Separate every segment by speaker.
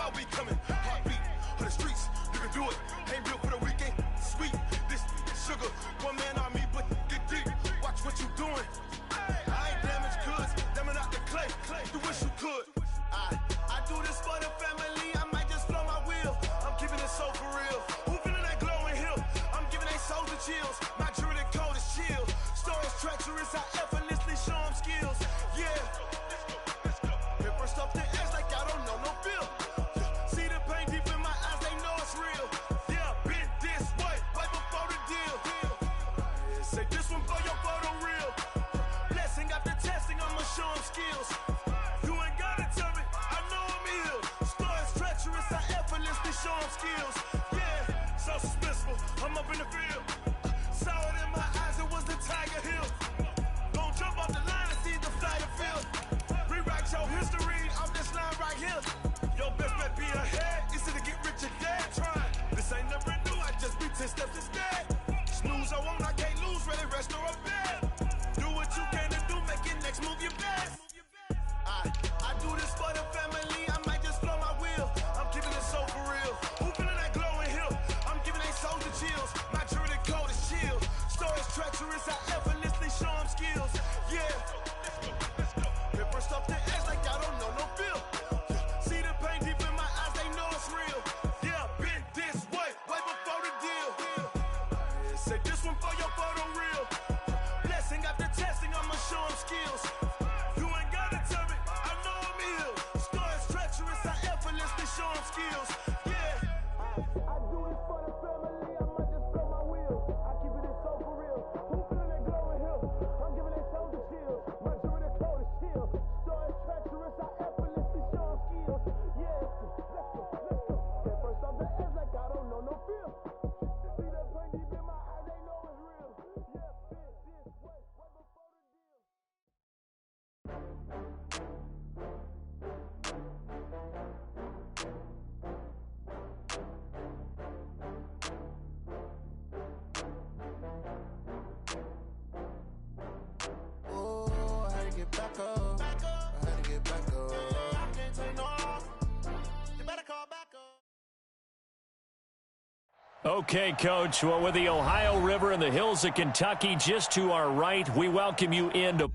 Speaker 1: while we coming. Heartbeat of the streets, you can do it. Ain't built for the weekend. Sweet, this sugar, one man army, but get deep. Watch what you doing. I ain't damaged goods, damn out the clay. You wish you could. I do this for the family. I might just blow my wheel. I'm keeping it so for real. Who feeling that glowing hill? I'm giving they souls the chills. My jewelry the cold is chill. Stories treacherous, I effortlessly show them skills. Yeah. Paper stuff the edge like I don't know no feel. See the pain deep in my eyes, they know it's real. Yeah, been this way, right before the deal. Say this one for your photo real. Blessing after testing, I'ma show them skills. You ain't gotta tell me, I know I'm ill. Stories treacherous, I effortlessly show them skills. Yeah, so suspenseful, I'm up in the field. Saw it in my eyes, it was the Tiger Hill. Don't jump off the line and see the flight of field. Rewrite your history, I'm this line right here. Your best bet be ahead, easy to get rich or dead. Try, this ain't never new, I just be 10 steps instead. Snooze I won't, I can't lose, ready, rest or a bed. Do what you can to do, make your next move your best. I do this for the family, I might just blow my wheel. I'm keeping it so for real. Who feeling that glowing hill? I'm giving they souls the chills. My jewelry the cold is chill. Stories treacherous, I effortlessly show them skills. Yeah. Paper stuff the edge like I don't know no feel. See the pain deep in my eyes, they know it's real. Yeah, been this way, way before the deal. Say this one for your photo real. Blessing after testing, I'ma show them skills. You ain't gotta tell me, I know I'm ill. Stories treacherous, I effortlessly show them skills. Yeah. I do this for the family, I might just blow my wheel. I keep it so for real. Who feeling that glowing hill? I'm giving they souls the chills. My jewelry the cold is chill. Stories treacherous, I effortlessly show them skills. Yeah, let's go. At first off the edge like I don't know no feel. See that pain deep in my eyes, they know it's real. Yeah, been this way, way before the deal.
Speaker 2: Oh, I had to get back up. I had to get back up. I can't take no loss. You better call back up.
Speaker 3: Okay, Coach. Well, with the Ohio River and the hills of Kentucky just to our right, we welcome you into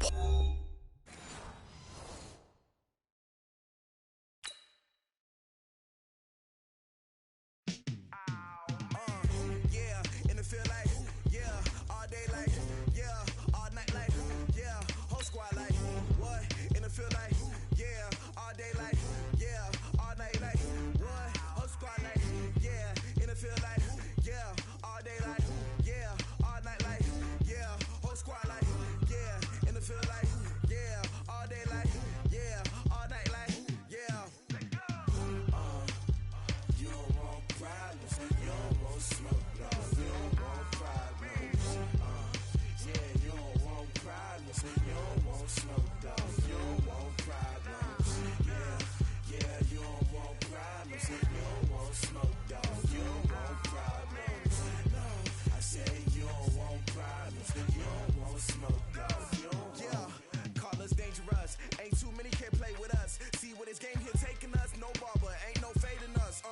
Speaker 4: Yeah, in the field like, yeah, all day like, yeah, all night like, yeah, whole squad like, what? In the field like, yeah, all day like, yeah, all night like, what? Whole squad like, yeah, in the field like, yeah, all day like, yeah, all night like, yeah, whole squad like, yeah, in the field like, yeah, all day like, yeah, all night like, yeah. You don't want problems, you don't want smoke, dog. You don't want problems. Yeah, you don't want problems, you don't want smoke, dog. You don't want problems. Yeah, you don't want problems, you don't want smoke, dog. You don't want problems. No, I say you don't want problems, you don't want smoke, dog. You don't want. Yeah, call us dangerous. Ain't too many can play with us. See where this game here taking us. No barber, ain't no fading us.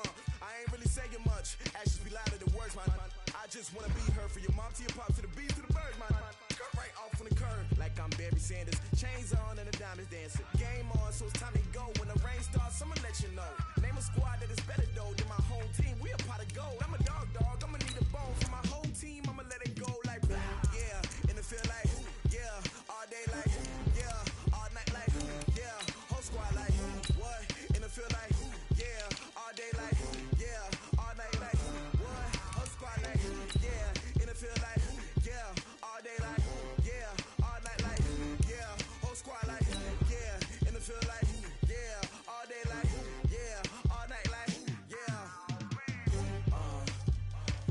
Speaker 4: I ain't really saying much. Actions be louder than words, man. I just wanna be heard from your mom to your pop to the beat to the birds, man. Cut right off on the curb, like I'm Barry Sanders. Chains on and the diamonds dancing. Game on, so it's time to go. When the rain starts, I'ma let you know. Name a squad that is better though than my home team. We a pot of gold. I'm a dog. I'ma need a bone for my whole team. I'ma let it go like, yeah, in the field like, yeah, all day like, yeah, all night like, yeah, whole squad like, what? In the field like, yeah, all day like, yeah, all night like, what? Whole squad like, yeah, in the field like, yeah, all day like, yeah, all night like, yeah, whole squad like, yeah, in the field like, yeah, all day like, yeah, all night like, yeah.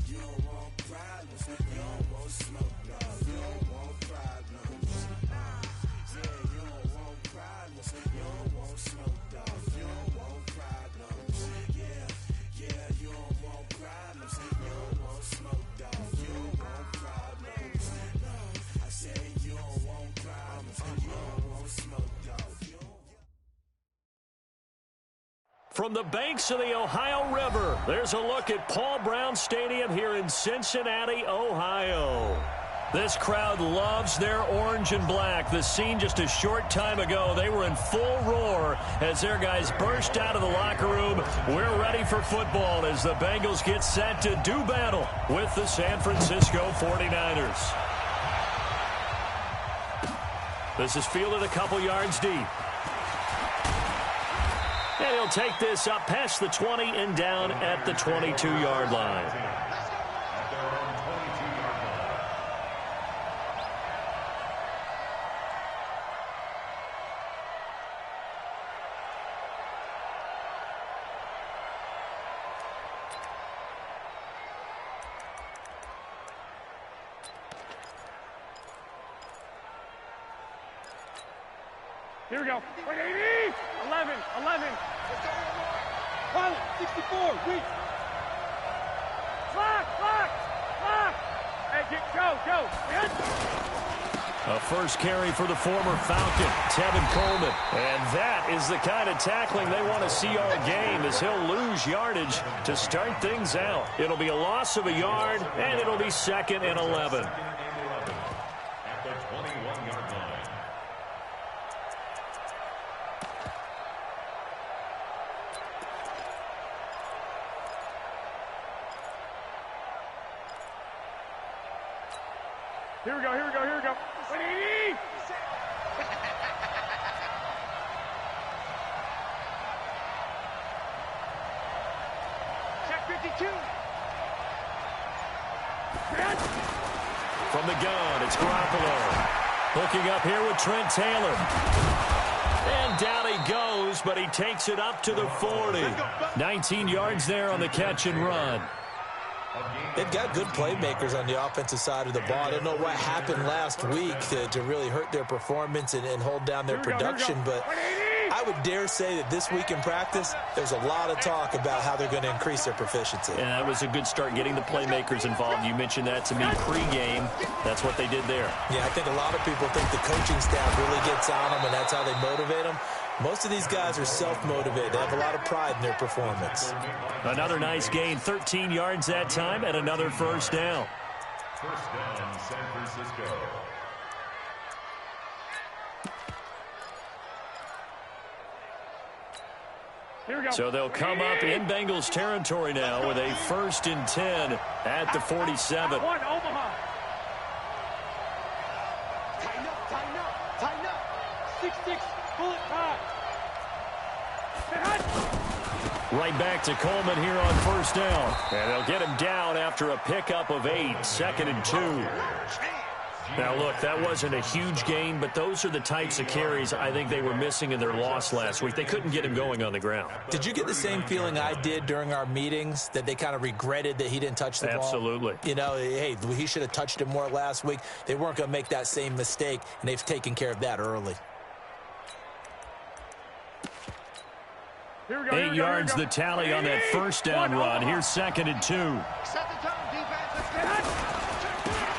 Speaker 4: You don't want problems, you don't want smoke, no, you don't want problems. Yeah, you don't want problems, you don't want smoke, dog. You don't want problems. Yeah, you don't want problems, you don't want smoke, dog. You don't want problems. No, I say you don't want problems, you don't want smoke, dog. You don't.
Speaker 3: from the banks of the Ohio River. There's a look at Paul Brown Stadium here in Cincinnati, Ohio. This crowd loves their orange and black. The scene just a short time ago, they were in full roar as their guys burst out of the locker room. We're ready for football as the Bengals get set to do battle with the San Francisco 49ers. This is fielded a couple yards deep. And he'll take this up past the 20 and down at the 22-yard line.
Speaker 5: Here we go. 180. 11. 12. 64. Weak. Lock. Hey, go.
Speaker 3: A first carry for the former Falcon, Tevin Coleman. And that is the kind of tackling they want to see all game as he'll lose yardage to start things out. It'll be a loss of a yard, and it'll be 2nd and 11.
Speaker 6: At the 21-yard line.
Speaker 5: Here we go. 180. Check 52.
Speaker 3: From the gun, it's Garoppolo. Hooking up here with Trent Taylor. And down he goes, but he takes it up to the 40. 19 yards there on the catch and run.
Speaker 7: They've got good playmakers on the offensive side of the ball. I don't know what happened last week to really hurt their performance and hold down their production, but I would dare say that this week in practice, there's a lot of talk about how they're going to increase their proficiency.
Speaker 3: And that was a good start getting the playmakers involved. You mentioned that to me pregame. That's what they did there.
Speaker 7: Yeah, I think a lot of people think the coaching staff really gets on them, and that's how they motivate them. Most of these guys are self-motivated. They have a lot of pride in their performance.
Speaker 3: Another nice gain, 13 yards that time, and another first down.
Speaker 6: First down, San Francisco.
Speaker 5: Here we go.
Speaker 3: So they'll come up in Bengals territory now with a 1st and 10 at the 47.
Speaker 5: One, Omaha. Tighten up. 6-6, bullet time.
Speaker 3: Right back to Coleman here on first down. And they'll get him down after a pickup of 8, 2nd and 2. Now, look, that wasn't a huge gain, but those are the types of carries I think they were missing in their loss last week. They couldn't get him going on the ground.
Speaker 7: Did you get the same feeling I did during our meetings, that they kind of regretted that he didn't touch the ball?
Speaker 3: Absolutely.
Speaker 7: You know, hey, he should have touched it more last week. They weren't going to make that same mistake, and they've taken care of that early.
Speaker 3: 8 yards the tally on that first down run. Here's 2nd and 2.
Speaker 5: Set the tone, defense. Let's get it.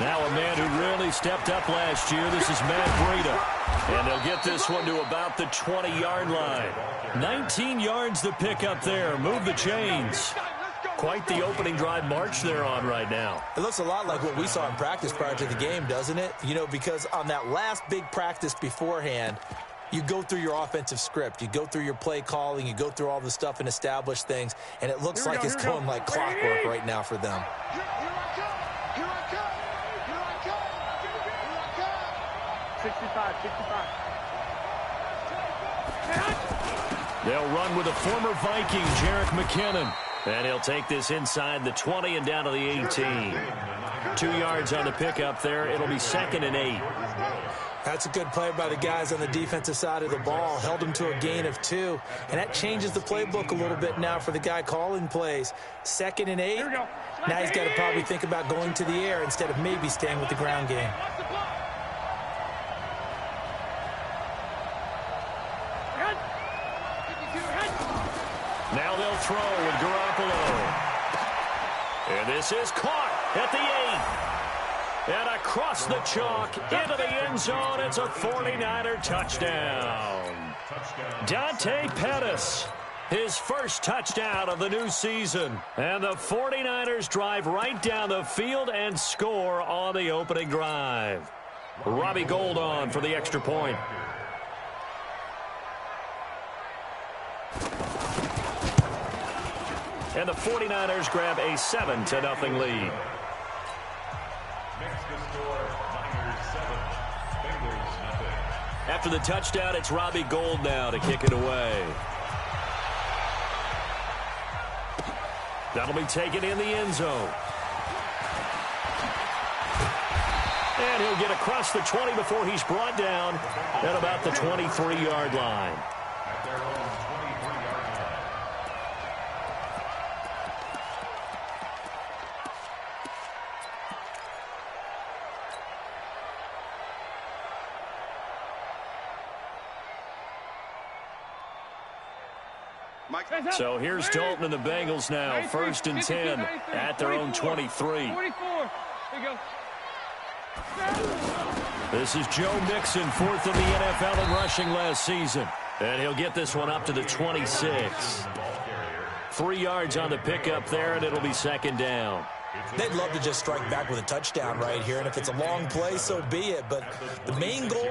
Speaker 3: Now a man who really stepped up last year. This is Matt Breida. And they'll get this one to about the 20-yard line. 19 yards the pickup there. Move the chains. Quite the opening drive march they're on right now.
Speaker 7: It looks a lot like what we saw in practice prior to the game, doesn't it? You know, because on that last big practice beforehand, you go through your offensive script. You go through your play calling. You go through all the stuff and establish things. And it looks like it's going like clockwork right now for them.
Speaker 5: Here I come. 65.
Speaker 3: They'll run with a former Viking, Jerick McKinnon. And he'll take this inside the 20 and down to the 18. 2 yards on the pickup there. It'll be 2nd and 8.
Speaker 7: That's a good play by the guys on the defensive side of the ball. Held him to a gain of 2. And that changes the playbook a little bit now for the guy calling plays. 2nd and 8. Now he's got to probably think about going to the air instead of maybe staying with the ground game.
Speaker 3: Now they'll throw with Garoppolo. And this is caught at the 8. And across the chalk into the end zone. It's a 49er touchdown. Dante Pettis. his first touchdown of the new season. And the 49ers drive right down the field and score on the opening drive. Robbie Gould on for the extra point. And the 49ers grab a 7-0 lead.
Speaker 6: Next to score, Niners 7, Bengals nothing.
Speaker 3: After the touchdown, it's Robbie Gould now to kick it away. That'll be taken in the end zone. And he'll get across the 20 before he's brought down at about the 23-yard line.
Speaker 6: At their own 23-yard line.
Speaker 3: So here's Dalton and the Bengals now, 1st and 10 at their own 23.
Speaker 5: 44. Here you go.
Speaker 3: This is Joe Mixon, 4th in the NFL in rushing last season. And he'll get this one up to the 26. 3 yards on the pickup there, and it'll be 2nd down.
Speaker 7: They'd love to just strike back with a touchdown right here, and if it's a long play, so be it. But the main goal,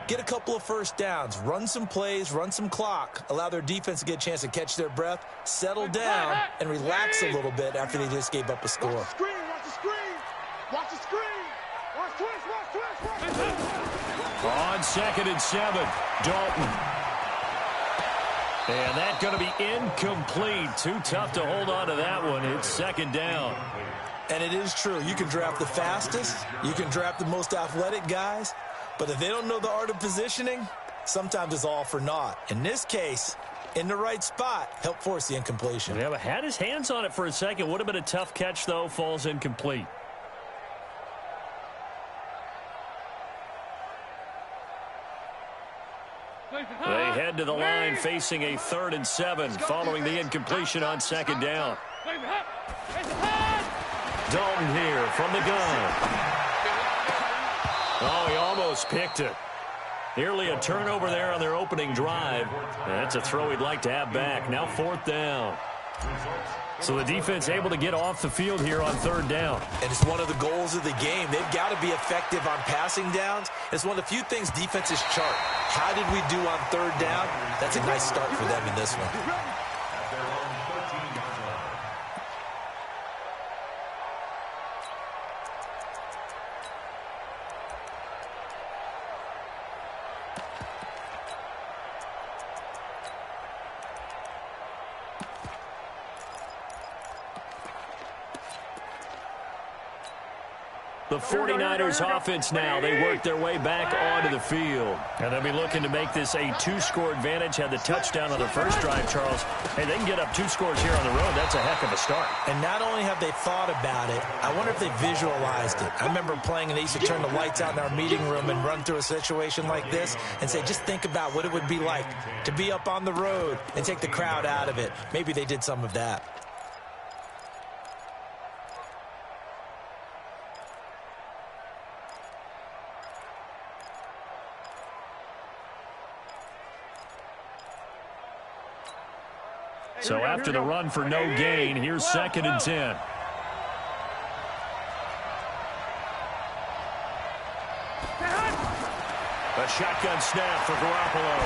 Speaker 7: get a couple of first downs, run some plays, run some clock, allow their defense to get a chance to catch their breath, settle down, and relax a little bit after they just gave up a score.
Speaker 5: Watch the screen, watch the screen. Watch the screen. Watch twist, watch twist, watch twist.
Speaker 3: On 2nd and 7, Dalton. And that's going to be incomplete. Too tough to hold on to that one. It's 2nd down.
Speaker 7: And it is true. You can draft the fastest. You can draft the most athletic guys. But if they don't know the art of positioning, sometimes it's all for naught. In this case, in the right spot, help force the incompletion.
Speaker 3: Yeah, but had his hands on it for a second. Would have been a tough catch, though. Falls incomplete. They head to the line facing a 3rd and 7 following the incompletion on 2nd down. Dalton here from the gun. Oh, he almost picked it. Nearly a turnover there on their opening drive. That's a throw he'd like to have back. Now 4th down. So the defense able to get off the field here on 3rd down.
Speaker 7: And it's one of the goals of the game. They've got to be effective on passing downs. It's one of the few things defenses chart. How did we do on 3rd down? That's a nice start for them in this one.
Speaker 6: At their own 13-yard line.
Speaker 3: The 49ers offense now, they work their way back onto the field. And they'll be looking to make this a 2-score advantage. Had the touchdown on their first drive, Charles. Hey, they can get up 2 scores here on the road. That's a heck of a start.
Speaker 7: And not only have they thought about it, I wonder if they visualized it. I remember playing and they used to turn the lights out in our meeting room and run through a situation like this and say, just think about what it would be like to be up on the road and take the crowd out of it. Maybe they did some of that.
Speaker 3: So after the run for no gain, here's 2nd and 10. A shotgun snap for Garoppolo.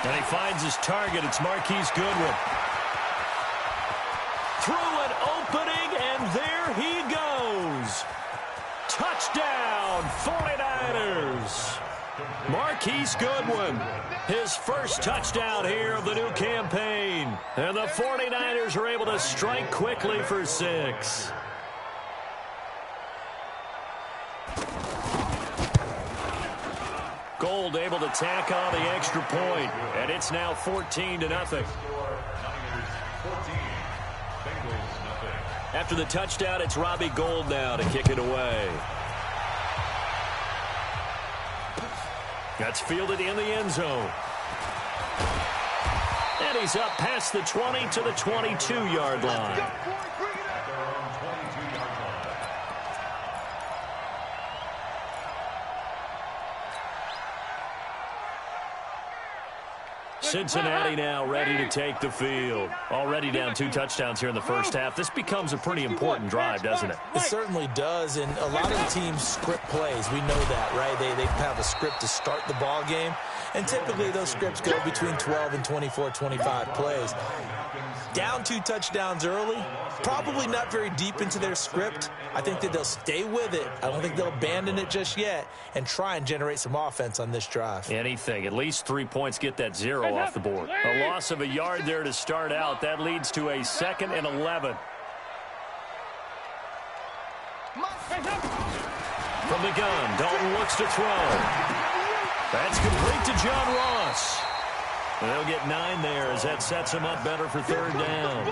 Speaker 3: And he finds his target. It's Marquise Goodwin. Through an opening, and there he goes. Touchdown, 49ers. Marquise Goodwin, his first touchdown here of the new campaign. And the 49ers are able to strike quickly for 6. Gould able to tack on the extra point, and it's now 14-0. After the touchdown, it's Robbie Gould now to kick it away. That's fielded in the end zone. And he's up past the 20 to the 22-yard line. Cincinnati now ready to take the field. Already down 2 touchdowns here in the first half. This becomes a pretty important drive, doesn't it?
Speaker 7: It certainly does, and a lot of the teams script plays. We know that, right? They have a script to start the ball game, and typically those scripts go between 12 and 24, 25 plays. Down 2 touchdowns early, probably not very deep into their script. I think that they'll stay with it. I don't think they'll abandon it just yet and try and generate some offense on this drive.
Speaker 3: Anything. At least 3 points get that 0 off the board. A loss of a yard there to start out. That leads to a 2nd and 11. From the gun, Dalton looks to throw. That's complete to John Ross. They'll get 9 there as that sets them up better for 3rd down.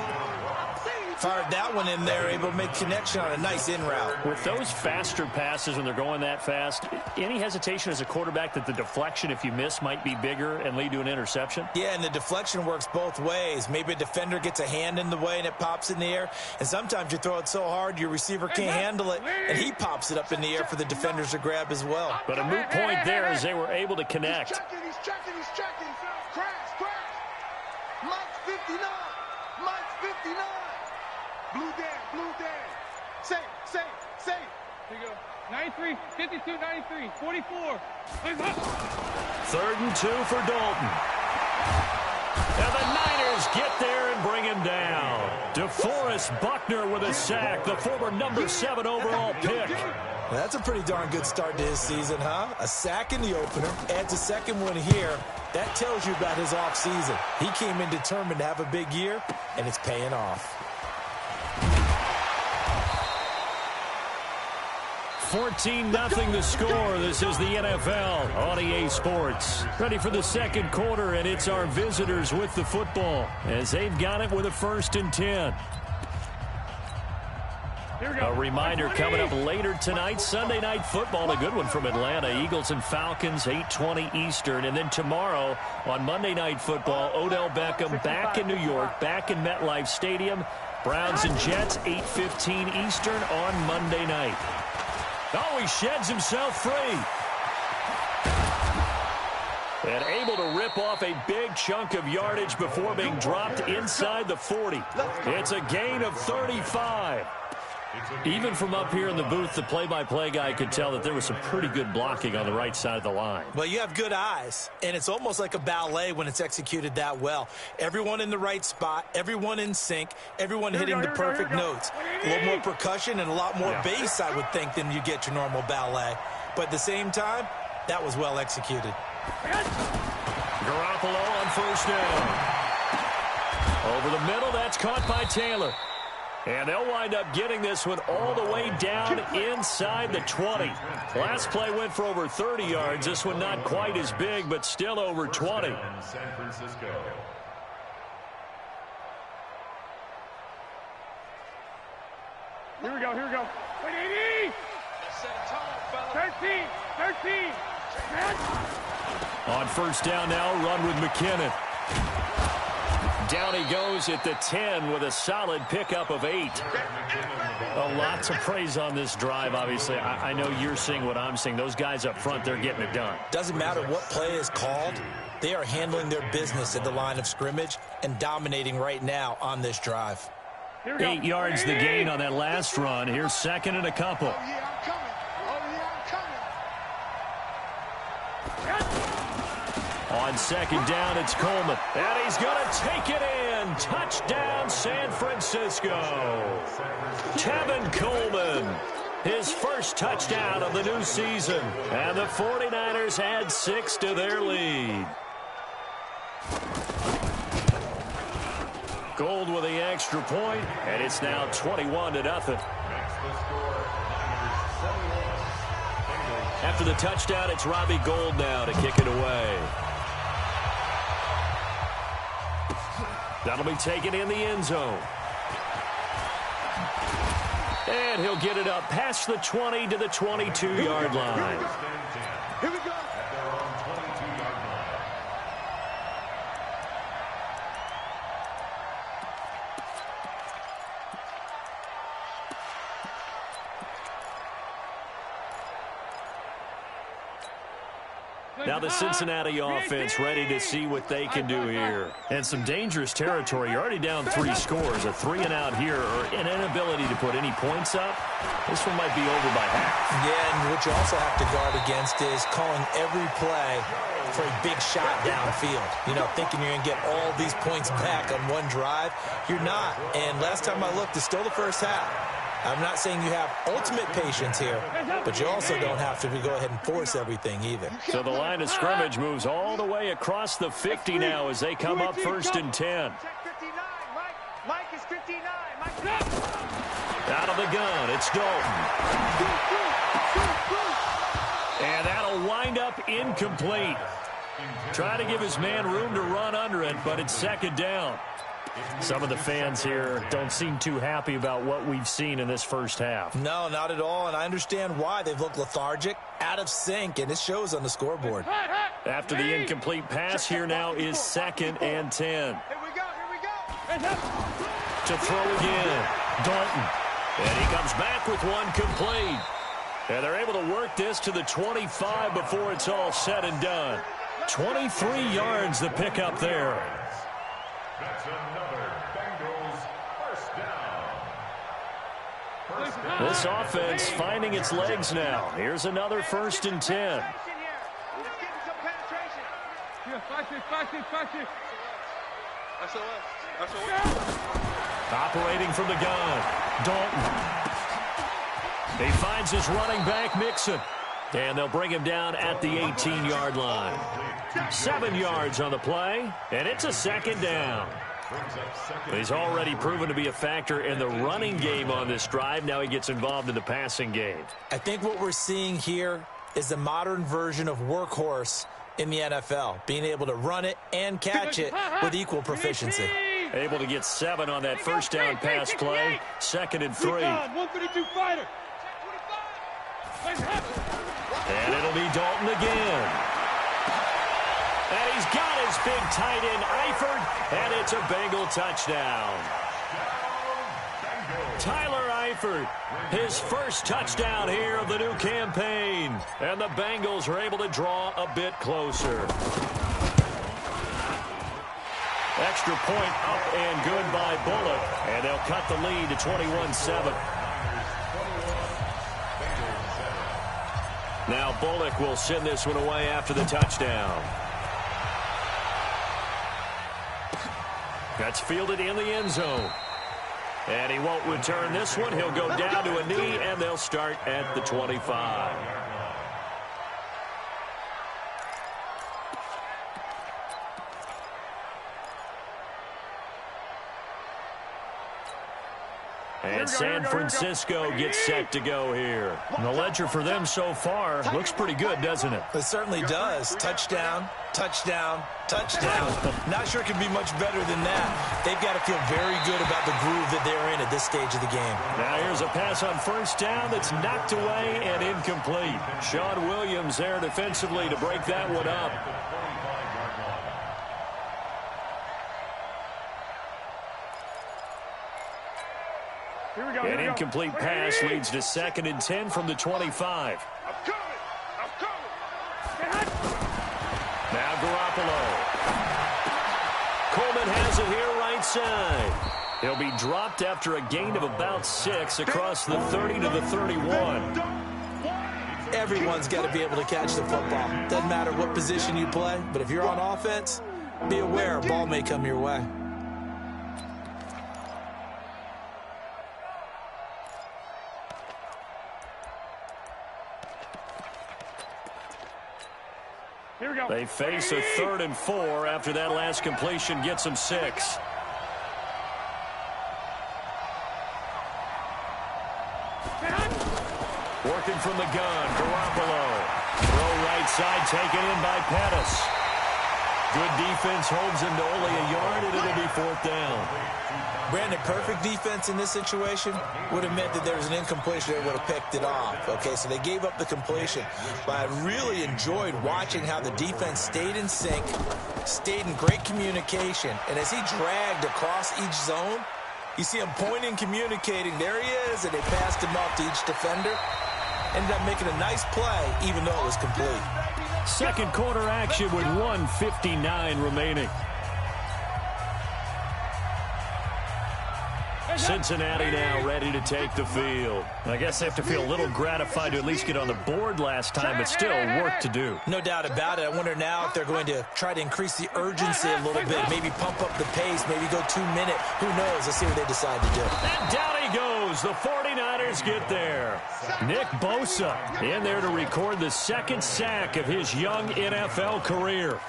Speaker 7: Fired that one in there, able to make connection on a nice in route.
Speaker 3: With those faster passes when they're going that fast, any hesitation as a quarterback that the deflection, if you miss, might be bigger and lead to an interception?
Speaker 7: Yeah, and the deflection works both ways. Maybe a defender gets a hand in the way and it pops in the air, and sometimes you throw it so hard your receiver can't handle it, and he pops it up in the air for the defenders to grab as well.
Speaker 3: But a moot point there as they were able to connect.
Speaker 5: He's checking. Crash. Mike's 59. Blue Dan. Say. Here you go. 93, 52, 93, 44.
Speaker 3: 3rd and 2 for Dalton. And the Niners get there and bring him down. DeForest Buckner with a sack, the former number 7 overall pick.
Speaker 7: That's a pretty darn good start to his season, huh? A sack in the opener, adds a 2nd one here. That tells you about his offseason. He came in determined to have a big year, and it's paying off.
Speaker 3: 14-0 the score. This is the NFL on EA Sports. Ready for the 2nd quarter, and it's our visitors with the football as they've got it with a 1st and 10. A reminder coming up later tonight, Sunday Night Football, a good one from Atlanta. Eagles and Falcons, 8:20 Eastern. And then tomorrow on Monday Night Football, Odell Beckham back in New York, back in MetLife Stadium. Browns and Jets, 8:15 Eastern on Monday night. Oh, he sheds himself free. And able to rip off a big chunk of yardage before being dropped inside the 40. It's a gain of 35. Even from up here in the booth, the play-by-play guy could tell that there was some pretty good blocking on the right side of the line.
Speaker 7: Well, you have good eyes, and it's almost like a ballet when it's executed that well. Everyone in the right spot, everyone in sync, everyone hitting the perfect notes. A little more percussion and a lot more bass, I would think, than you get your normal ballet. But at the same time, that was well executed.
Speaker 3: Garoppolo on 1st down. Over the middle, that's caught by Taylor. And they'll wind up getting this one all the way down inside the 20. Last play went for over 30 yards. This one not quite as big, but still over 20.
Speaker 6: San Francisco.
Speaker 5: Here we go. Wait, 80! 13!
Speaker 3: On 1st down now, run with McKinnon. Down he goes at the 10 with a solid pickup of 8. A lot to praise on this drive, obviously. I know you're seeing what I'm seeing. Those guys up front, they're getting it done.
Speaker 7: Doesn't matter what play is called. They are handling their business at the line of scrimmage and dominating right now on this drive.
Speaker 3: 8 yards the gain on that last run. Here's 2nd and a couple.
Speaker 5: Oh, yeah, I'm coming.
Speaker 3: On 2nd down, it's Coleman. And he's going to take it in. Touchdown, San Francisco. Tevin Coleman, his first touchdown of the new season. And the 49ers add 6 to their lead. Gold with the extra point, and it's now 21-0. After the touchdown, it's Robbie Gould now to kick it away. That'll be taken in the end zone. And he'll get it up past the 20 to the 22-yard line.
Speaker 5: Here we go.
Speaker 3: Now the Cincinnati offense ready to see what they can do here. And some dangerous territory. You're already down 3 scores. A 3-and-out here or an inability to put any points up. This one might be over by half.
Speaker 7: Yeah, and what you also have to guard against is calling every play for a big shot downfield. You know, thinking you're going to get all these points back on one drive. You're not. And last time I looked, it's still the first half. I'm not saying you have ultimate patience here, but you also don't have to go ahead and force everything either.
Speaker 3: So the line of scrimmage moves all the way across the 50 now as they come up 1st and 10.
Speaker 5: Mike is 59.
Speaker 3: Out of the gun, it's Dalton. And that'll wind up incomplete. Try to give his man room to run under it, but it's 2nd down. Some of the fans here don't seem too happy about what we've seen in this first half.
Speaker 7: No, not at all, and I understand why. They've looked lethargic, out of sync, and it shows on the scoreboard.
Speaker 3: After the incomplete pass, here now is 2nd and 10.
Speaker 5: Here we go.
Speaker 3: To throw again, Dalton. And he comes back with one complete. And they're able to work this to the 25 before it's all said and done. 23 yards the pickup there.
Speaker 6: That's another Bengals first down.
Speaker 3: This offense finding its legs now. Here's another 1st and 10. Operating from the gun, Dalton. He finds his running back, Mixon. And they'll bring him down at the 18-yard line. 7 yards on the play, and it's a 2nd down. He's already proven to be a factor in the running game on this drive. Now he gets involved in the passing game.
Speaker 7: I think what we're seeing here is a modern version of workhorse in the NFL, being able to run it and catch it with equal proficiency.
Speaker 3: Able to get 7 on that 1st down pass play. 2nd and 3.
Speaker 5: 132 fighter.
Speaker 3: And it'll be Dalton again. And he's got his big tight end, Eifert, and it's a Bengal touchdown. Tyler Eifert, his first touchdown here of the new campaign. And the Bengals are able to draw a bit closer. Extra point up and good by Bullock. And they'll cut the lead to 21-7. Now Bullock will send this one away after the touchdown. That's fielded in the end zone. And he won't return this one. He'll go down to a knee, and they'll start at the 25. And San Francisco gets set to go here. And the ledger for them so far looks pretty good, doesn't it?
Speaker 7: It certainly does. Touchdown, touchdown, touchdown. Not sure it can be much better than that. They've got to feel very good about the groove that they're in at this stage of the game.
Speaker 3: Now here's a pass on 1st down that's knocked away and incomplete. Sean Williams there defensively to break that one up. An incomplete pass leads to 2nd and 10 from the 25. Now Garoppolo. Coleman has it here right side. He'll be dropped after a gain of about 6 across the 30 to the 31.
Speaker 7: Everyone's got to be able to catch the football. Doesn't matter what position you play, but if you're on offense, be aware a ball may come your way.
Speaker 3: They face a 3rd and 4 after that last completion gets them 6. Working from the gun, Garoppolo. Throw right side taken in by Pettis. Good defense holds him to only a yard, and it'll be 4th down.
Speaker 7: Brandon, perfect defense in this situation would have meant that there was an incompletion. They would have picked it off. Okay, so they gave up the completion. But I really enjoyed watching how the defense stayed in sync, stayed in great communication. And as he dragged across each zone, you see him pointing, communicating. There he is, and they passed him off to each defender. ended up making a nice play, even though it was complete.
Speaker 3: Second quarter action with 1:59 remaining. Cincinnati now ready to take the field. I guess they have to feel a little gratified to at least get on the board last time, but still work to do.
Speaker 7: No doubt about it. I wonder now if they're going to try to increase the urgency a little bit, maybe pump up the pace, maybe go 2 minute. Who knows? Let's see what they decide to do.
Speaker 3: And down he goes. The 49ers get there. Nick Bosa in there to record the second sack of his young NFL career.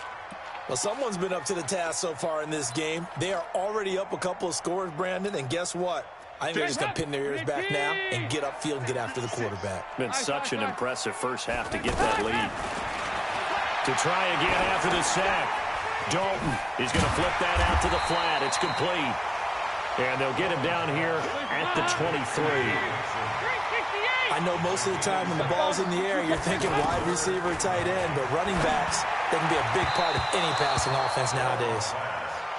Speaker 7: Well, someone's been up to the task so far in this game. They are already up a couple of scores, Brandon, and guess what? I think they're just going to pin their ears back now and get upfield and get after the quarterback.
Speaker 3: Been such an impressive first half to get that lead. To try again after the sack. Dalton is going to flip that out to the flat. It's complete. And they'll get him down here at the 23.
Speaker 7: I know most of the time when the ball's in the air, you're thinking wide receiver, tight end, but running backs, they can be a big part of any passing offense nowadays.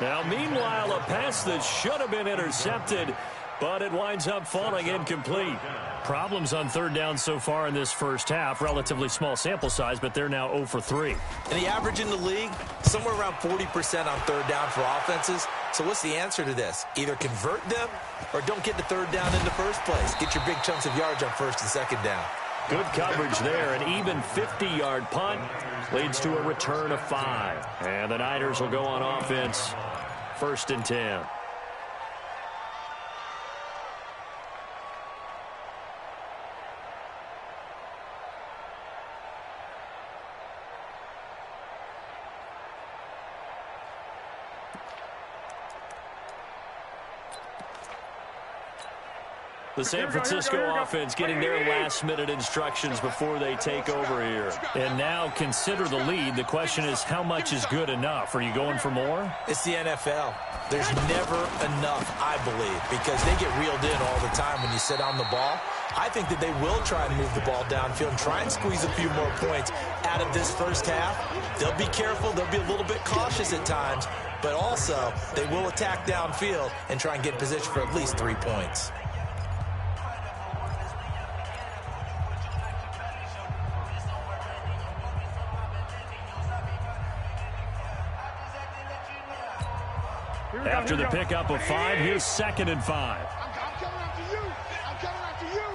Speaker 3: Now, meanwhile, a pass that should have been intercepted, but it winds up falling incomplete. Problems on third down so far in this first half. Relatively small sample size, but they're now 0 for 3.
Speaker 7: And the average in the league, somewhere around 40% on third down for offenses. So what's the answer to this? Either convert them or don't get the third down in the first place. Get your big chunks of yards on first and second down.
Speaker 3: Good coverage there. An even 50-yard punt leads to a return of 5. And the Niners will go on offense. 1st and 10. The San Francisco offense getting their last-minute instructions before they take over here. And now consider the lead. The question is, how much is good enough? Are you going for more?
Speaker 7: It's the NFL. There's never enough, I believe, because they get reeled in all the time when you sit on the ball. I think that they will try and move the ball downfield and try and squeeze a few more points out of this first half. They'll be careful. They'll be a little bit cautious at times, but also they will attack downfield and try and get in position for at least 3 points.
Speaker 3: After the pickup of 5, here's 2nd and 5.
Speaker 5: I'm coming after you. I'm coming after you.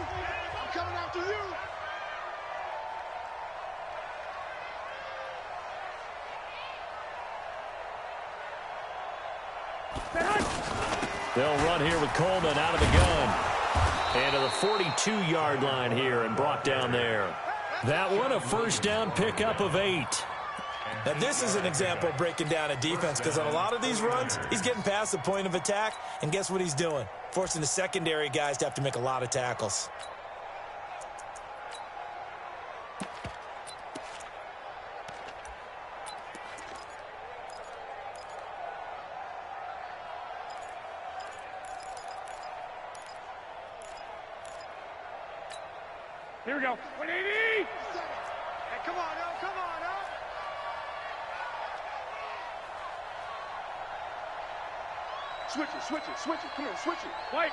Speaker 5: I'm coming after you.
Speaker 3: They'll run here with Coleman out of the gun. And to the 42-yard line here and brought down there. That one a first down pickup of 8.
Speaker 7: Now, this is an example of breaking down a defense because on a lot of these runs, he's getting past the point of attack, and guess what he's doing? Forcing the secondary guys to have to make a lot of tackles.
Speaker 5: Here we go. 180. Hey, come on, now. Come on, now. Switch it, switch it, switch it. Come on, switch it. White.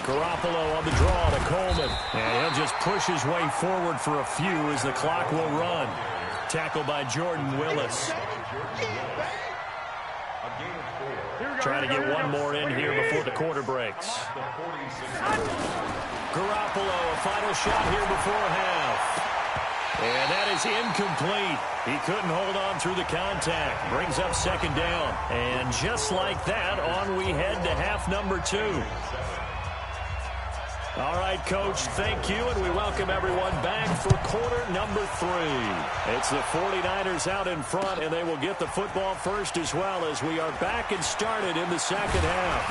Speaker 3: Garoppolo on the draw to Coleman. And he'll just push his way forward for a few as the clock will run. Tackled by Jordan Willis. Trying to get one more in here before the quarter breaks. Garoppolo, a final shot here before half. And that is incomplete. He couldn't hold on through the contact. Brings up 2nd down. And just like that, on we head to half number 2. All right, Coach, thank you, and we welcome everyone back for quarter number 3. It's the 49ers out in front, and they will get the football first as well as we are back and started in the second half.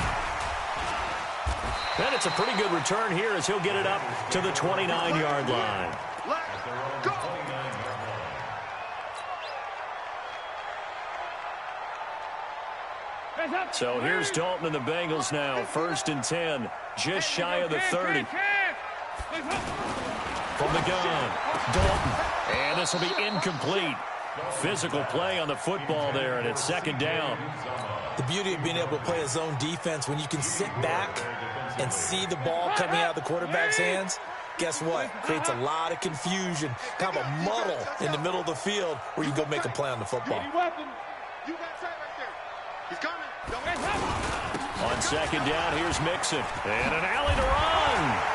Speaker 3: And it's a pretty good return here as he'll get it up to the 29-yard line.
Speaker 5: Let's go.
Speaker 3: So here's Dalton and the Bengals now. 1st and 10, just shy of the 30. From the gun, Dalton. And this will be incomplete. Physical play on the football there, and it's 2nd down.
Speaker 7: The beauty of being able to play a zone defense when you can sit back and see the ball coming out of the quarterback's hands, guess what? Creates a lot of confusion, kind of a muddle in the middle of the field where you go make a play on the football.
Speaker 3: On second down, here's Mixon. And an alley to run.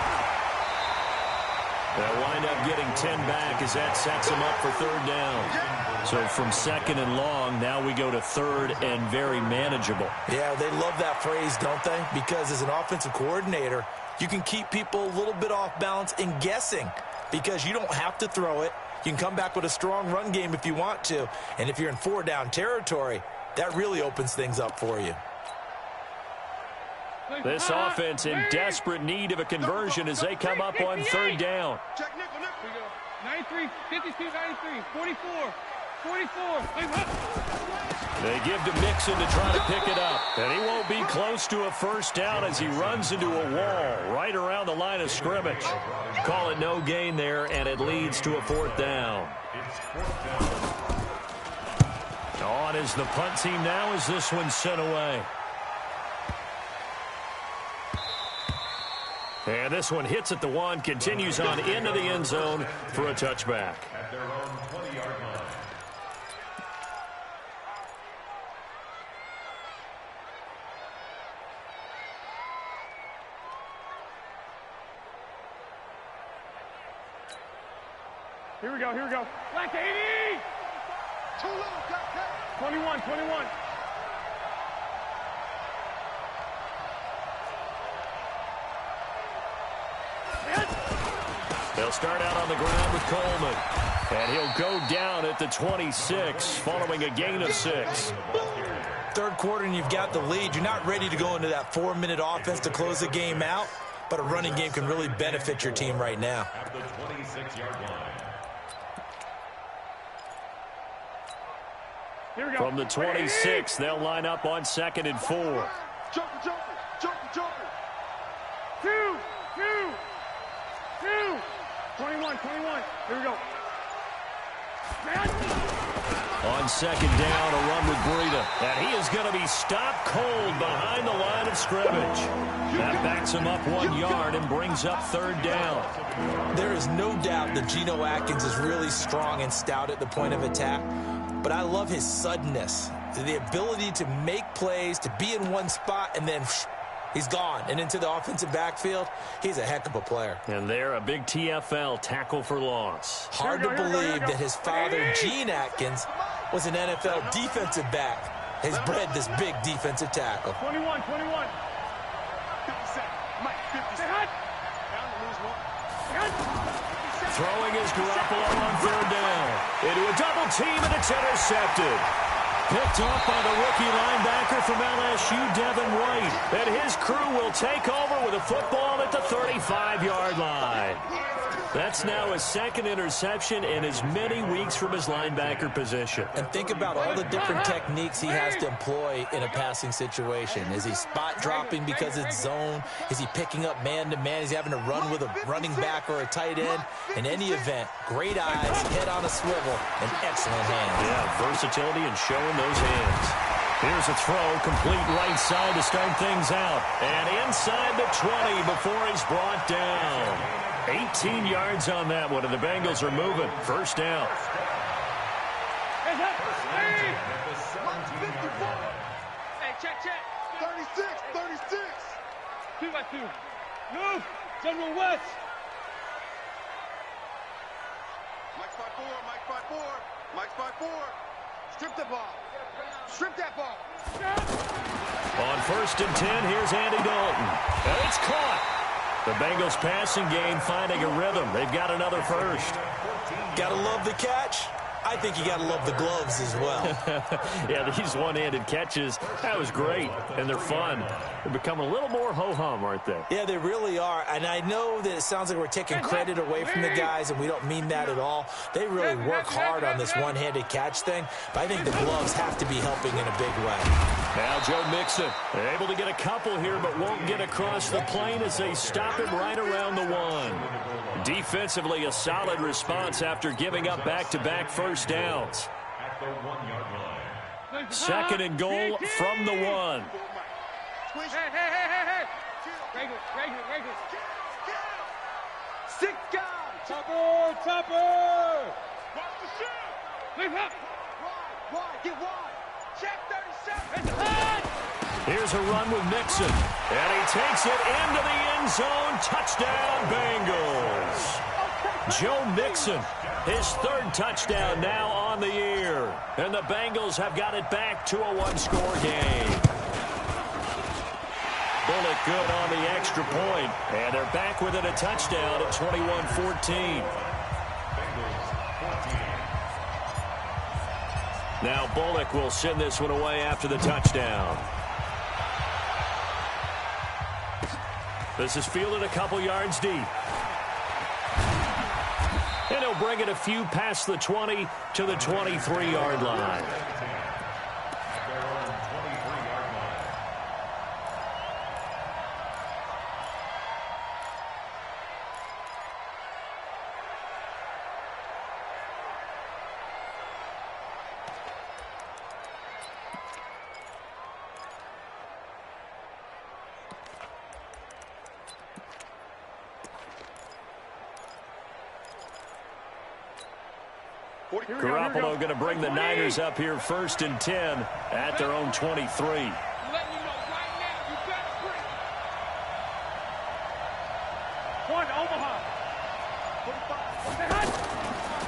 Speaker 3: They'll wind up getting 10 back as that sets them up for third down. So from second and long, now we go to third and very manageable.
Speaker 7: Yeah, they love that phrase, don't they? Because as an offensive coordinator, you can keep people a little bit off balance and guessing because you don't have to throw it. You can come back with a strong run game if you want to. And if you're in four-down territory, that really opens things up for you.
Speaker 3: This offense in desperate need of a conversion as they come up on third down.
Speaker 5: 93, 52, 93, 44, 44.
Speaker 3: They give to Mixon to try to pick it up. And he won't be close to a first down as he runs into a wall right around the line of scrimmage. Call it no gain there, and it leads to a fourth down. On is the punt team now as this one's sent away. And this one hits at the one, continues on into the end zone for a touchback.
Speaker 6: At their own 20-yard line.
Speaker 5: Here we go, here we go. Black 80! Too low, got that. 21, 21.
Speaker 3: They'll start out on the ground with Coleman. And he'll go down at the 26 following a gain of 6.
Speaker 7: Third quarter and you've got the lead. You're not ready to go into that 4-minute offense to close the game out, but a running game can really benefit your team right now.
Speaker 6: At the 26-yard line.
Speaker 5: Here we go.
Speaker 3: From the 26, they'll line up on 2nd and 4.
Speaker 5: Jumper, jumper, jumper, jumper. 2. 21, 21. Here we go.
Speaker 3: On second down, a run with Breida. And he is going to be stopped cold behind the line of scrimmage. That backs him up 1 yard and brings up third down.
Speaker 7: There is no doubt that Geno Atkins is really strong and stout at the point of attack, but I love his suddenness, the ability to make plays, to be in one spot, and then he's gone and into the offensive backfield. He's a heck of a player.
Speaker 3: And there, a big TFL tackle for loss.
Speaker 7: Hard to believe that his father, Gene Atkins, was an NFL defensive back. Has bred this big defensive tackle.
Speaker 5: 21, 21. 57. Mike, 57.
Speaker 3: Throwing is Garoppolo on third down. Into a double team, and it's intercepted. Picked off by the rookie linebacker from LSU, Devin White. And his crew will take over with a football at the 35-yard line. That's now his second interception in as many weeks from his linebacker position.
Speaker 7: And think about all the different techniques he has to employ in a passing situation. Is he spot dropping because it's zone? Is he picking up man-to-man? Is he having to run with a running back or a tight end? In any event, great eyes, head on a swivel, and excellent hands.
Speaker 3: Yeah, versatility and showing those hands. Here's a throw, complete right side to start things out. And inside the 20 before he's brought down. 18 yards on that one, and the Bengals are moving. First down.
Speaker 5: Hey, check. 36, 36. 2 by 2. Move. General West. Mike's by 4, Mike's by 4. Mike's by 4. Strip the ball. Strip that ball.
Speaker 3: On 1st and 10, here's Andy Dalton. And it's caught. The Bengals passing game finding a rhythm. They've got another first.
Speaker 7: Gotta love the catch. I think you gotta love the gloves as well.
Speaker 3: Yeah, these one-handed catches, that was great, and they're fun. They're becoming a little more ho-hum, aren't they?
Speaker 7: Yeah, they really are, and I know that it sounds like we're taking credit away from the guys, and we don't mean that at all. They really work hard on this one-handed catch thing, but I think the gloves have to be helping in a big way.
Speaker 3: Now Joe Mixon, able to get a couple here, but won't get across the plane as they stop him right around the 1. Defensively, a solid response after giving up back-to-back first downs.
Speaker 6: At the 1-yard line.
Speaker 3: Second and goal from the 1.
Speaker 5: Hey. Regular. Sit down. Topper. Watch the shoot. Leave up. Wide. Get wide. Check 37.
Speaker 3: Here's a run with Mixon. And he takes it into the end zone. Touchdown, Bengals. Joe Mixon, his 3rd touchdown now on the year. And the Bengals have got it back to a 1-score game. Bullock good on the extra point. And they're back within a touchdown at 21-14. Now Bullock will send this one away after the touchdown. This is fielded a couple yards deep. And he'll bring it a few past the 20 to the 23-yard line. Garoppolo going to bring the Niners up here 1st and 10 at their own 23.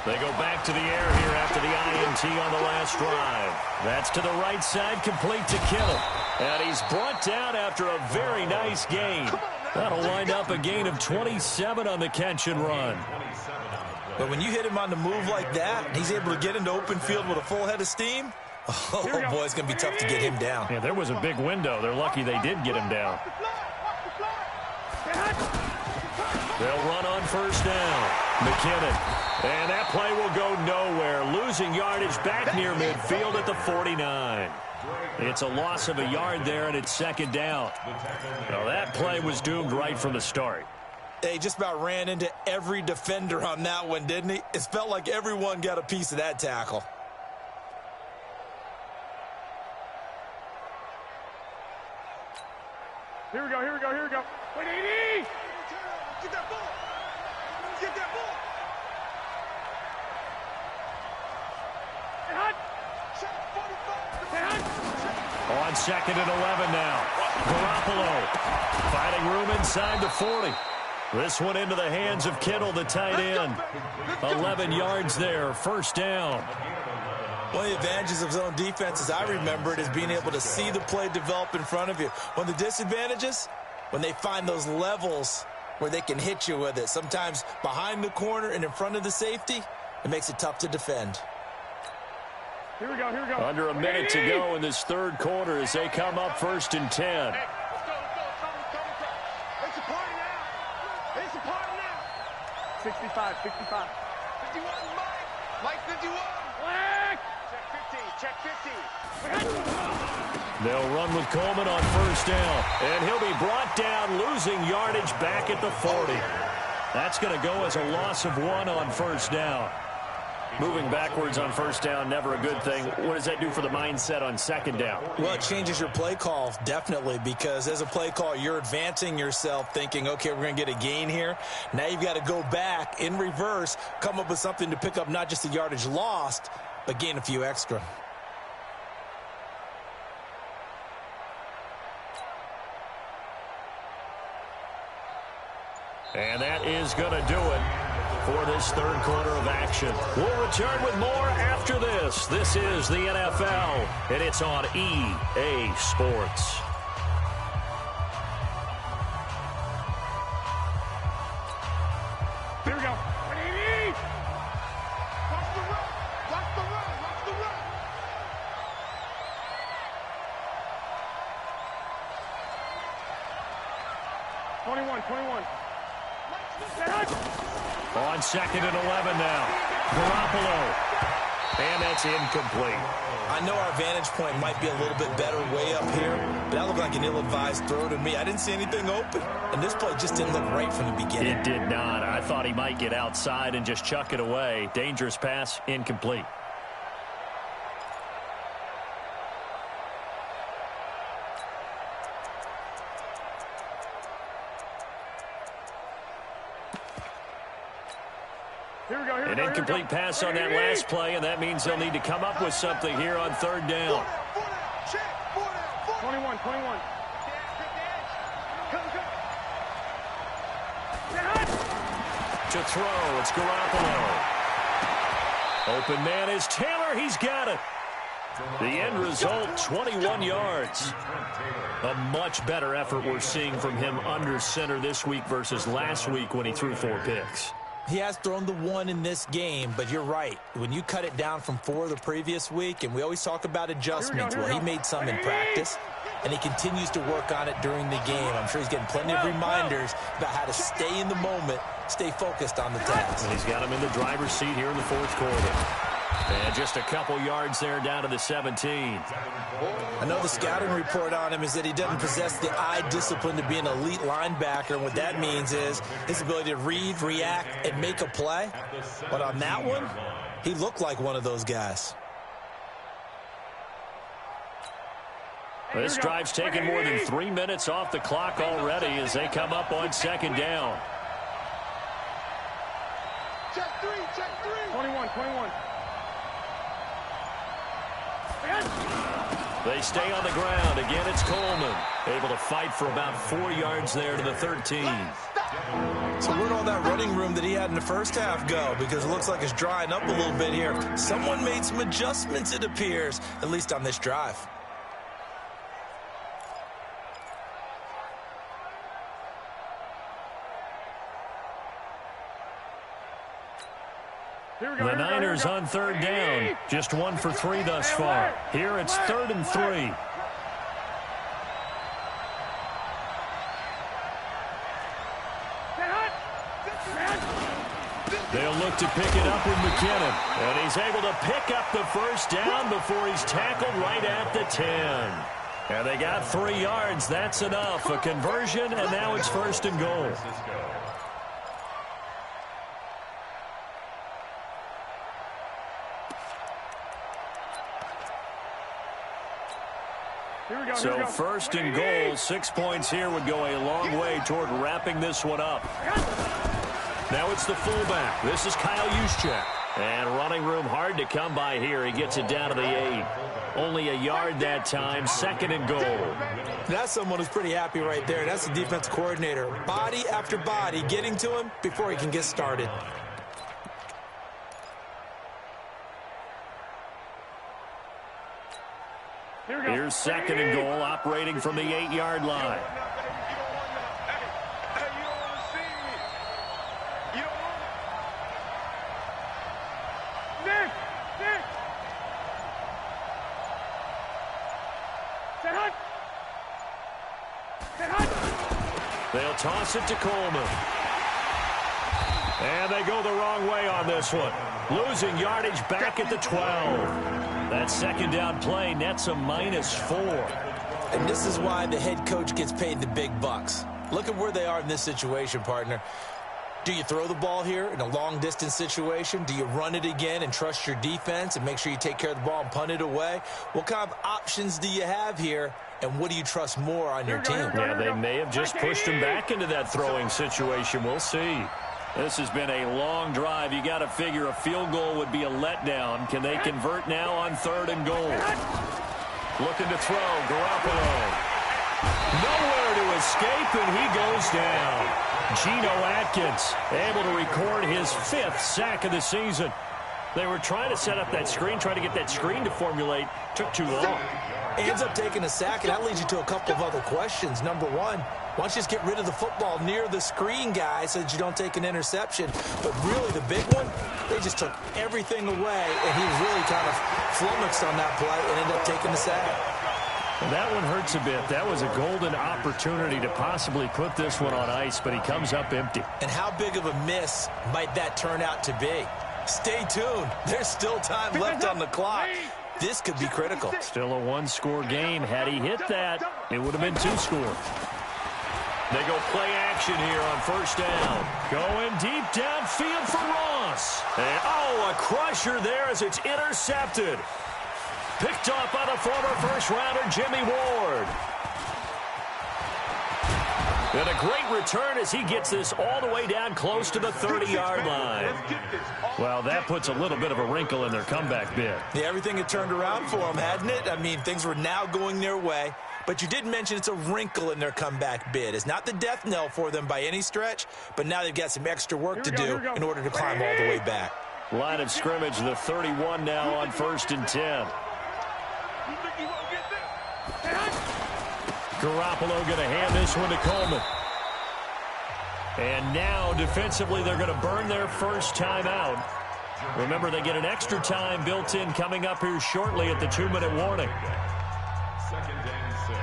Speaker 3: They go back to the air here after the INT on the last drive. That's to the right side, complete to Kittle. And he's brought down after a very nice gain. That'll wind up a gain of 27 on the catch and run.
Speaker 7: But when you hit him on the move like that, he's able to get into open field with a full head of steam. Oh, boy, it's going to be tough to get him down.
Speaker 3: Yeah, there was a big window. They're lucky they did get him down. They'll run on 1st down. McKinnon. And that play will go nowhere. Losing yardage back near midfield at the 49. It's a loss of a yard there, and it's 2nd down. Well, that play was doomed right from the start.
Speaker 7: He just about ran into every defender on that one, didn't he? It felt like everyone got a piece of that tackle.
Speaker 5: Here we go. Wait, 80! Get that ball!
Speaker 3: On 2nd and 11 now. Garoppolo finding room inside the 40. This one into the hands of Kittle, the tight end. 11 yards there, 1st down.
Speaker 7: One of the advantages of zone defense, as I remember it, is being able to see the play develop in front of you. One of the disadvantages, when they find those levels where they can hit you with it. Sometimes behind the corner and in front of the safety, it makes it tough to defend.
Speaker 5: Here we go.
Speaker 3: Under a minute to go in this 3rd quarter as they come up 1st and 10.
Speaker 5: It's a party now. 65. 51, Mike 51. Black. Check 50.
Speaker 3: They'll run with Coleman on 1st down. And he'll be brought down, losing yardage back at the 40. That's going to go as a loss of 1 on 1st down. Moving backwards on 1st down, never a good thing. What does that do for the mindset on 2nd down?
Speaker 7: Well, it changes your play call, definitely, because as a play call, you're advancing yourself thinking, okay, we're going to get a gain here. Now you've got to go back in reverse, come up with something to pick up not just the yardage lost, but gain a few extra.
Speaker 3: And that is going to do it for this 3rd quarter of action. We'll return with more after this. This is the NFL, and it's on EA Sports.
Speaker 5: Here we go. 180! Watch the run! 21.
Speaker 3: On 2nd and 11 now. Garoppolo. And that's incomplete.
Speaker 7: I know our vantage point might be a little bit better way up here, but that looked like an ill-advised throw to me. I didn't see anything open, and this play just didn't look right from the beginning.
Speaker 3: It did not. I thought he might get outside and just chuck it away. Dangerous pass, incomplete. An incomplete pass on that last play, and that means they'll need to come up with something here on third down.
Speaker 8: 21.
Speaker 3: To throw, it's Garoppolo. Open man is Taylor. He's got it. The end result, 21 yards. A much better effort we're seeing from him under center this week versus last week when he threw 4 picks.
Speaker 7: He has thrown the 1 in this game, but you're right. When you cut it down from 4 the previous week, and we always talk about adjustments, well, he made some in practice, and he continues to work on it during the game. I'm sure he's getting plenty of reminders about how to stay in the moment, stay focused on the task.
Speaker 3: And he's got him in the driver's seat here in the 4th quarter. And just a couple yards there down to the 17.
Speaker 7: I know the scouting report on him is that he doesn't possess the eye discipline to be an elite linebacker. And what that means is his ability to read, react, and make a play. But on that one, he looked like one of those guys.
Speaker 3: This drive's taken more than 3 minutes off the clock already as they come up on 2nd down.
Speaker 5: Check 3.
Speaker 8: 21.
Speaker 3: They stay on the ground. Again, it's Coleman. Able to fight for about 4 yards there to the 13.
Speaker 7: So where'd all that running room that he had in the first half go? Because it looks like it's drying up a little bit here. Someone made some adjustments, it appears, at least on this drive.
Speaker 3: The Niners on 3rd down. Just 1 for 3 thus far. Here it's 3rd and 3. They'll look to pick it up with McKinnon. And he's able to pick up the first down before he's tackled right at the 10. And they got 3 yards. That's enough. A conversion, and now it's 1st and goal. So 1st and goal, 6 points here would go a long way toward wrapping this one up. Now it's the fullback. This is Kyle Juszczyk. And running room hard to come by here. He gets it down to the 8. Only a yard that time, 2nd and goal.
Speaker 7: That's someone who's pretty happy right there. That's the defense coordinator. Body after body getting to him before he can get started.
Speaker 3: Here's 2nd and goal, operating from the 8-yard line. They'll toss it to Coleman. And they go the wrong way on this one. Losing yardage back at the 12. That 2nd down play nets a -4.
Speaker 7: And this is why the head coach gets paid the big bucks. Look at where they are in this situation, partner. Do you throw the ball here in a long-distance situation? Do you run it again and trust your defense and make sure you take care of the ball and punt it away? What kind of options do you have here, and what do you trust more on your team?
Speaker 3: Yeah, they may have just pushed him back into that throwing situation. We'll see. This has been a long drive. You got to figure a field goal would be a letdown. Can they convert now on 3rd and goal? Looking to throw. Garoppolo. Nowhere to escape, and he goes down. Geno Atkins able to record his 5th sack of the season. They were trying to set up that screen, trying to get that screen to formulate. Took too long.
Speaker 7: Ends up taking a sack, and that leads you to a couple of other questions. Number one, why don't you just get rid of the football near the screen guy so that you don't take an interception? But really, the big one, they just took everything away, and he was really kind of flummoxed on that play and ended up taking the sack.
Speaker 3: And that one hurts a bit. That was a golden opportunity to possibly put this one on ice, but he comes up empty.
Speaker 7: And how big of a miss might that turn out to be? Stay tuned. There's still time left on the clock. This could be critical.
Speaker 3: Still a 1-score game. Had he hit that, it would have been 2-score. They go play action here on 1st down. Going deep downfield for Ross. And, a crusher there as it's intercepted. Picked off by the former first-rounder, Jimmy Ward. And a great return as he gets this all the way down close to the 30-yard line. Well, that puts a little bit of a wrinkle in their comeback bid.
Speaker 7: Yeah, everything had turned around for them, hadn't it? I mean, things were now going their way. But you did mention it's a wrinkle in their comeback bid. It's not the death knell for them by any stretch, but now they've got some extra work to do in order to climb all the way back.
Speaker 3: Line of scrimmage, the 31 now on 1st and 10. Garoppolo going to hand this one to Coleman. And now, defensively, they're going to burn their first timeout. Remember, they get an extra time built in coming up here shortly at the 2-minute warning.
Speaker 6: 2nd and 6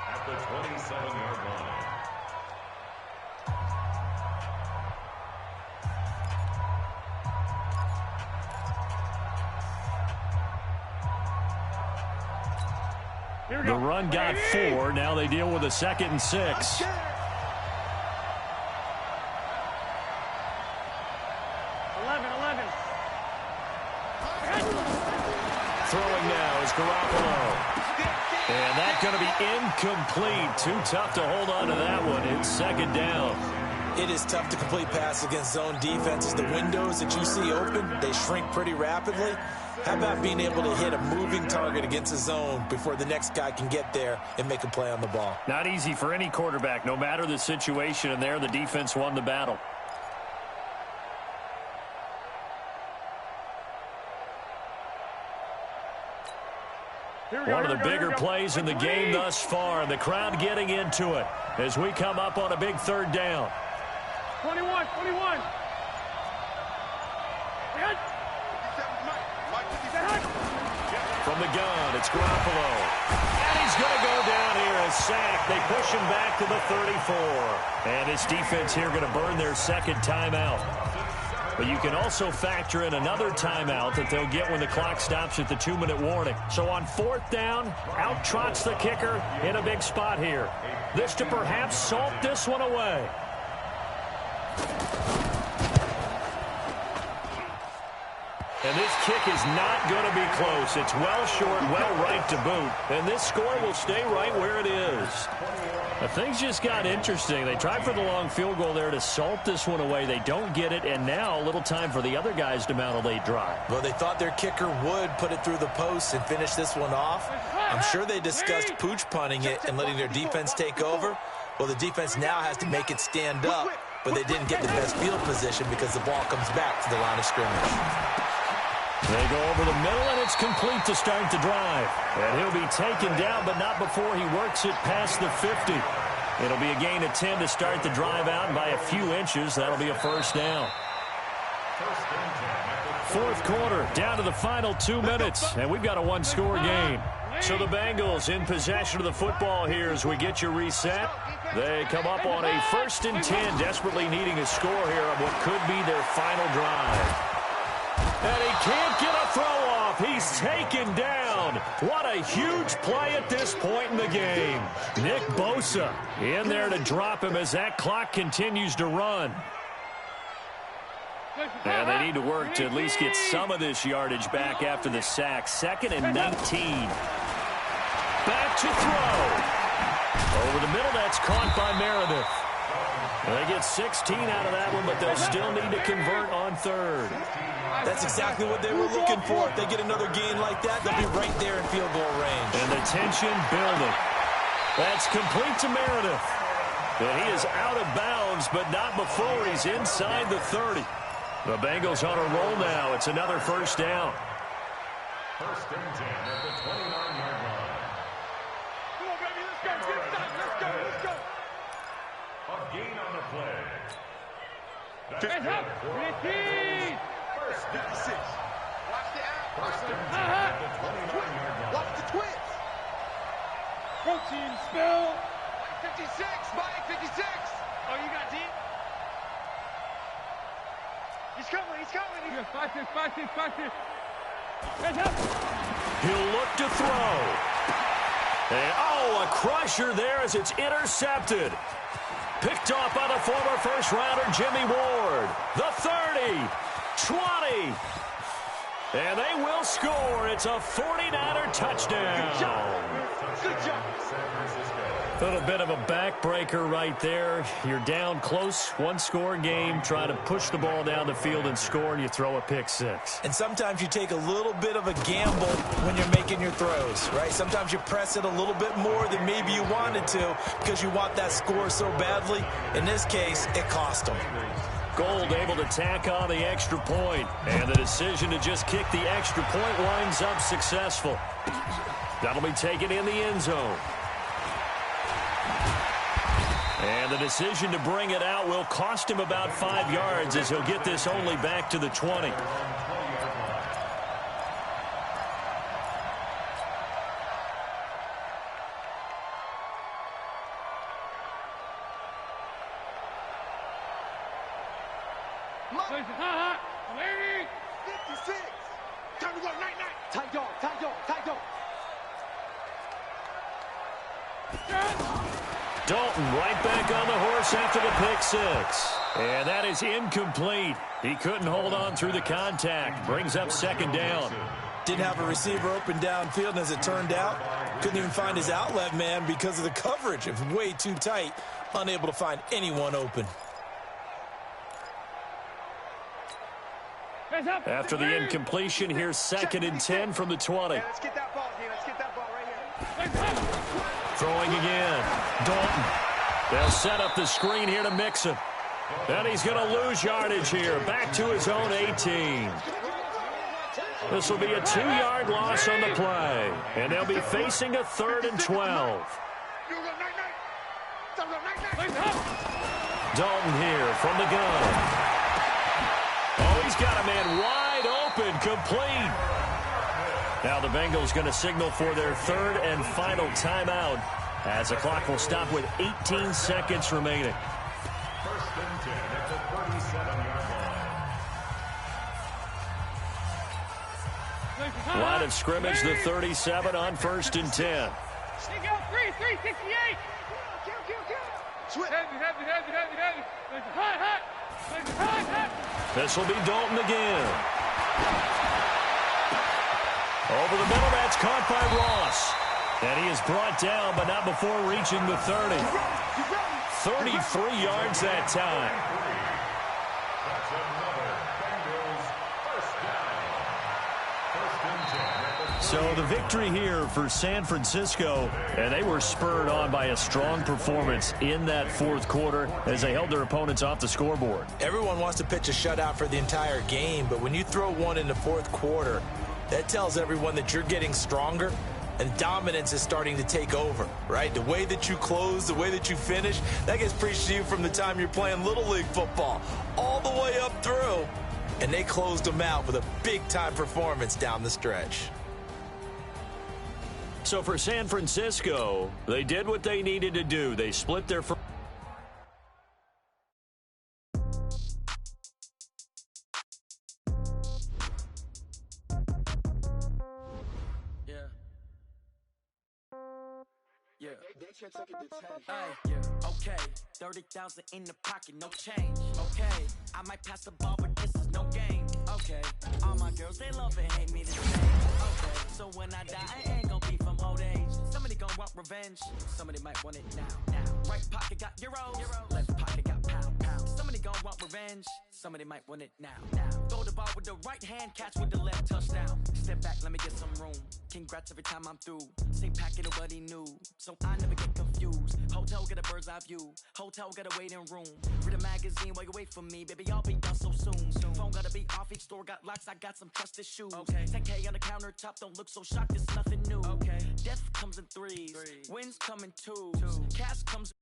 Speaker 6: at the 27-yard line.
Speaker 3: The run got 4. Now they deal with a 2nd and 6. Throwing now is Garoppolo. And that's going to be incomplete. Too tough to hold on to that one. It's 2nd down.
Speaker 7: It is tough to complete pass against zone defenses. The windows that you see open, they shrink pretty rapidly. How about being able to hit a moving target against a zone before the next guy can get there and make a play on the ball?
Speaker 3: Not easy for any quarterback, no matter the situation. And there, the defense won the battle. One of the bigger plays in the game thus far, and the crowd getting into it as we come up on a big 3rd down.
Speaker 8: 21.
Speaker 3: From the gun, it's Garoppolo. And he's going to go down here, a sack. They push him back to the 34. And this defense here going to burn their 2nd timeout. But you can also factor in another timeout that they'll get when the clock stops at the 2-minute warning. So on 4th down, out trots the kicker in a big spot here. This to perhaps salt this one away. And this kick is not going to be close. It's well short, well right to boot. And this score will stay right where it is. Now, things just got interesting. They tried for the long field goal there to salt this one away. They don't get it, and now a little time for the other guys to mount a late drive.
Speaker 7: Well, they thought their kicker would put it through the post and finish this one off. I'm sure they discussed pooch punting it and letting their defense take over. Well, the defense now has to make it stand up, but they didn't get the best field position because the ball comes back to the line of scrimmage.
Speaker 3: They go over the middle, and it's complete to start the drive. And he'll be taken down, but not before he works it past the 50. It'll be a gain of 10 to start the drive out, and by a few inches, that'll be a 1st down. 4th quarter, down to the final 2 minutes, and we've got a 1-score game. So the Bengals in possession of the football here as we get you reset. They come up on a 1st and 10, desperately needing a score here on what could be their final drive. And he can't get a throw off. He's taken down. What a huge play at this point in the game. Nick Bosa in there to drop him as that clock continues to run. And they need to work to at least get some of this yardage back after the sack. 2nd and 19. Back to throw. Over the middle, that's caught by Meredith. They get 16 out of that one, but they'll still need to convert on 3rd.
Speaker 7: That's exactly what they were looking for. If they get another gain like that, they'll be right there in field goal range.
Speaker 3: And the tension building. That's complete to Meredith. And he is out of bounds, but not before he's inside the 30. The Bengals on a roll now. It's another 1st down.
Speaker 6: 1st and 10 at the 29-yard line.
Speaker 8: Come on, baby, let's go. Let's go.
Speaker 6: A gain on the play.
Speaker 8: Hands up.
Speaker 5: 1st and 6. Watch the out.
Speaker 6: 1st and 10 at the 29-yard line.
Speaker 5: Watch the twins.
Speaker 8: Protein spill.
Speaker 5: 56, Mike, 56.
Speaker 8: Oh, you got deep? He's coming. You got 5-6. Hands up.
Speaker 3: He'll look to throw. And, a crusher there as it's intercepted. Picked off by the former first-rounder Jimmy Ward. The 30, 20. And they will score. It's a 49er touchdown.
Speaker 5: Good job. Good job.
Speaker 3: A little bit of a backbreaker right there. You're down close, one-score game, trying to push the ball down the field and score, and you throw a pick six.
Speaker 7: And sometimes you take a little bit of a gamble when you're making your throws, right? Sometimes you press it a little bit more than maybe you wanted to because you want that score so badly. In this case, it cost them.
Speaker 3: Gold able to tack on the extra point, and the decision to just kick the extra point winds up successful. That'll be taken in the end zone. And the decision to bring it out will cost him about 5 yards as he'll get this only back to the 20.
Speaker 8: Hot, lady.
Speaker 5: 56. Time to go, night, night. Tight dog, tight dog, tight dog.
Speaker 3: Dalton right back on the horse after the pick six. And that is incomplete. He couldn't hold on through the contact. Brings up second down.
Speaker 7: Didn't have a receiver open downfield, and as it turned out, couldn't even find his outlet man because of the coverage. It was way too tight, unable to find anyone open.
Speaker 3: After the incompletion, here's 2nd and 10 from the 20.
Speaker 5: Let's get that ball, D. Let's get that ball right here.
Speaker 3: Throwing again. Dalton. They'll set up the screen here to Mixon. And he's going to lose yardage here. Back to his own 18. This will be a 2-yard loss on the play. And they'll be facing a 3rd and 12. Dalton here from the gun. Oh, he's got a man wide open, complete. Now the Bengals going to signal for their 3rd and final timeout as the clock will stop with 18 seconds remaining.
Speaker 6: 1st and 10 at the 37-yard line.
Speaker 3: Line of scrimmage, the 37 on 1st and 10.
Speaker 8: They go 368.
Speaker 3: This will be Dalton again. Over the middle, that's caught by Ross. And he is brought down, but not before reaching the 30. 33 yards that time.
Speaker 6: That's another Bengals first down. 1st and 10 at the 30.
Speaker 3: So the victory here for San Francisco, and they were spurred on by a strong performance in that 4th quarter as they held their opponents off the scoreboard.
Speaker 7: Everyone wants to pitch a shutout for the entire game, but when you throw one in the 4th quarter, that tells everyone that you're getting stronger and dominance is starting to take over, right? The way that you close, the way that you finish, that gets preached to you from the time you're playing Little League football all the way up through. And they closed them out with a big-time performance down the stretch.
Speaker 3: So for San Francisco, they did what they needed to do. They split their first.
Speaker 9: Okay, 30,000 in the pocket, no change. Okay, I might pass the ball, but this is no game. Okay, all my girls, they love and hate me the same. Okay, so when I die, I ain't gonna be from old age. Somebody gonna want revenge, somebody might want it now. Right pocket got euros, left pocket got pound. Somebody gonna want revenge, somebody might want it now. Throw the ball with the right hand, catch with the left, touchdown. Step back, let me get some room. Congrats every time I'm through. Same packet, nobody knew, so I never get confused. Hotel get a bird's eye view. Hotel got a waiting room. Read a magazine while you wait for me, baby. I'll be done so soon. Phone gotta be off. Each store got locks. I got some trusted shoes. Okay. 10K on the countertop. Don't look so shocked. It's nothing new. Okay. Death comes in threes. Wins come in twos. Cash comes.